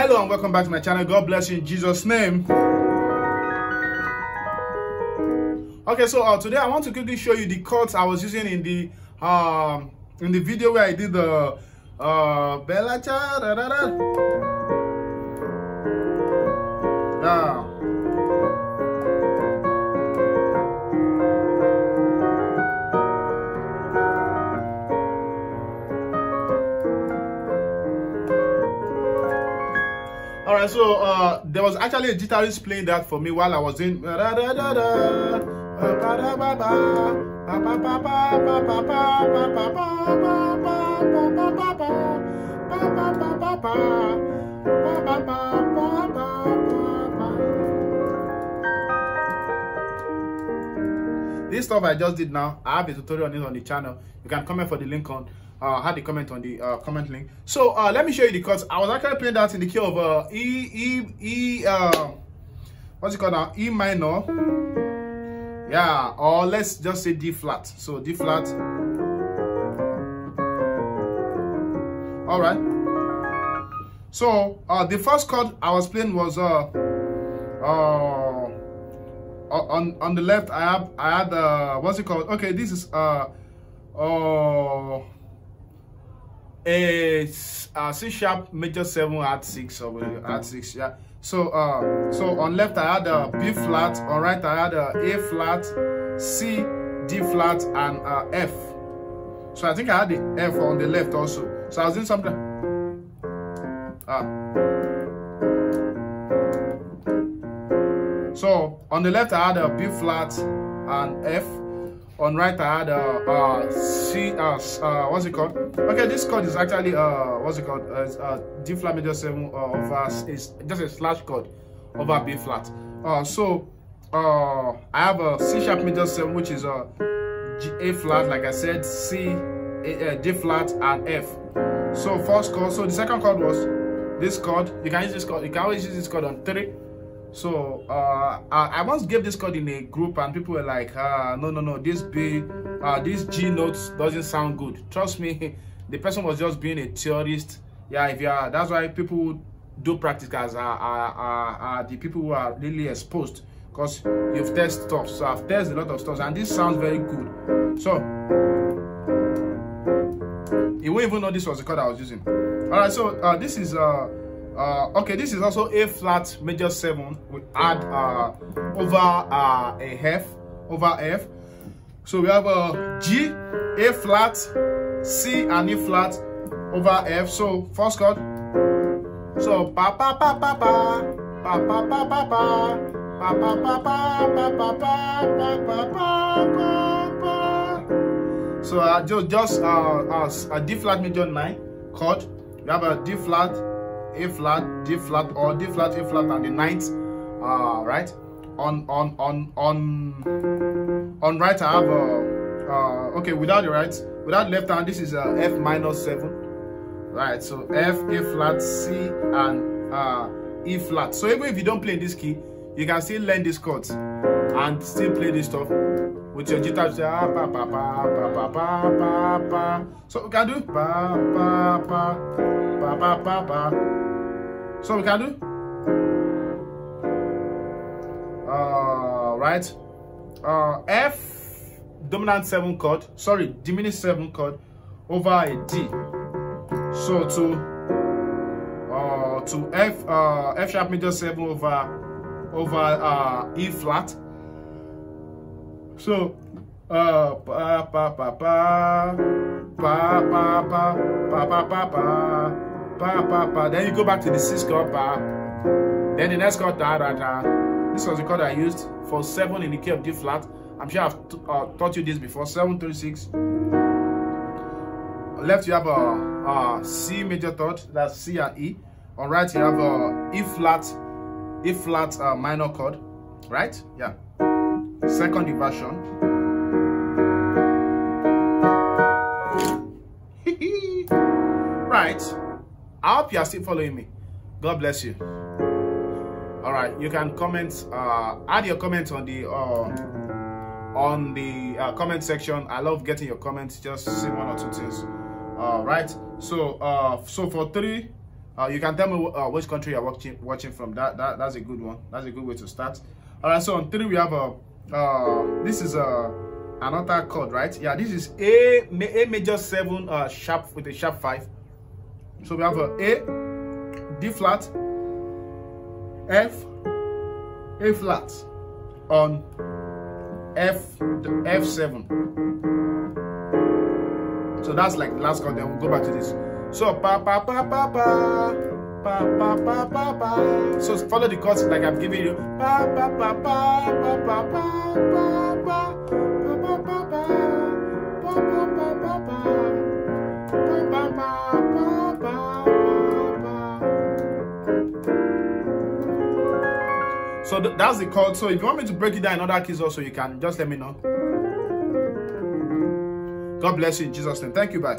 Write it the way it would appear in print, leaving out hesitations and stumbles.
Hello and welcome back to my channel. God bless you in Jesus' name. Okay, so today I want to quickly show you the chords I was using in the video where I did the Bella Cha da da da. Yeah. Alright, so there was actually a guitarist playing that for me while I was in. This stuff I just did now, I have a tutorial on it on the channel. You can comment for the link on. Had the comment on the comment link. So let me show you the chords. I was actually playing that in the key of what's it called now? E minor. Yeah, or let's just say D flat. So D flat. All right. So the first chord I was playing was on the left. I had what's it called? Okay, this is a C sharp major 7 add 6 or add 6, yeah. So on left I had a B flat, on right I had a A flat, C, D flat, and F. So I think I had the F on the left also. So I was doing something. So on the left I had a B flat and F. On right I had a C, what's it called? Okay, this chord is actually what's it called? D flat major 7 over, it's just a slash chord over B flat. So I have a C sharp major 7, which is a A flat, like I said, C, D flat, and F. So first chord. So the second chord was this chord. You can use this chord. You can always use this chord on 3. So I once gave this chord in a group and people were like, no, this G notes doesn't sound good. Trust me, the person was just being a theorist. Yeah, that's why people do practicals are the people who are really exposed, because you've tested stuff. So I've tested a lot of stuff and this sounds very good. So you won't even know this was the chord I was using. All right, so this is okay, this is also A flat major 7. We add over a F over F. So we have a G, A flat, C, and E flat over F. So first chord. So pa pa pa pa pa pa pa pa pa pa pa pa pa pa pa pa pa. So just a D flat major 9 chord. We have a D flat, A flat, D flat, or D flat, A flat, and the 9th. Right. On right I have okay, without the right, without left hand, this is F minor 7. Right. So F, A flat, C, and E flat. So even if you don't play this key, you can still learn these chords and still play this stuff with your guitar. Pa pa pa pa pa pa pa pa. So we can do pa pa pa pa pa pa pa. So we can do right, F dominant 7 chord, sorry, diminished 7 chord over a D. So to F sharp major 7 over E flat. So pa pa pa pa pa pa pa pa pa pa pa. Then you go back to the 6th chord, pa. Then the next chord, da da da. This was the chord I used for 7 in the key of D flat. I'm sure I've taught you this before. 7, 3, 6. On left you have a C major third, that's C and E. On right you have a E flat minor chord, right? Yeah. Second inversion. Right. I hope you are still following me. God bless you. All right, you can comment, add your comments on the comment section. I love getting your comments. Just say 1 or 2 things. Right. So so for 3, You can tell me which country you're watching from. That's a good one. That's a good way to start. All right, so on 3 we have this is another chord, right? Yeah, this is A major 7 sharp with a sharp 5. So we have A, D flat, F, A flat on F7. So that's like the last chord. Then we'll go back to this. So pa pa pa pa pa pa pa pa pa pa. So follow the chords like I'm giving you. Pa pa pa pa pa pa pa pa pa pa pa pa So that's the chord. So if you want me to break it down in other keys also, you can just let me know. God bless you in Jesus' name. Thank you. Bye.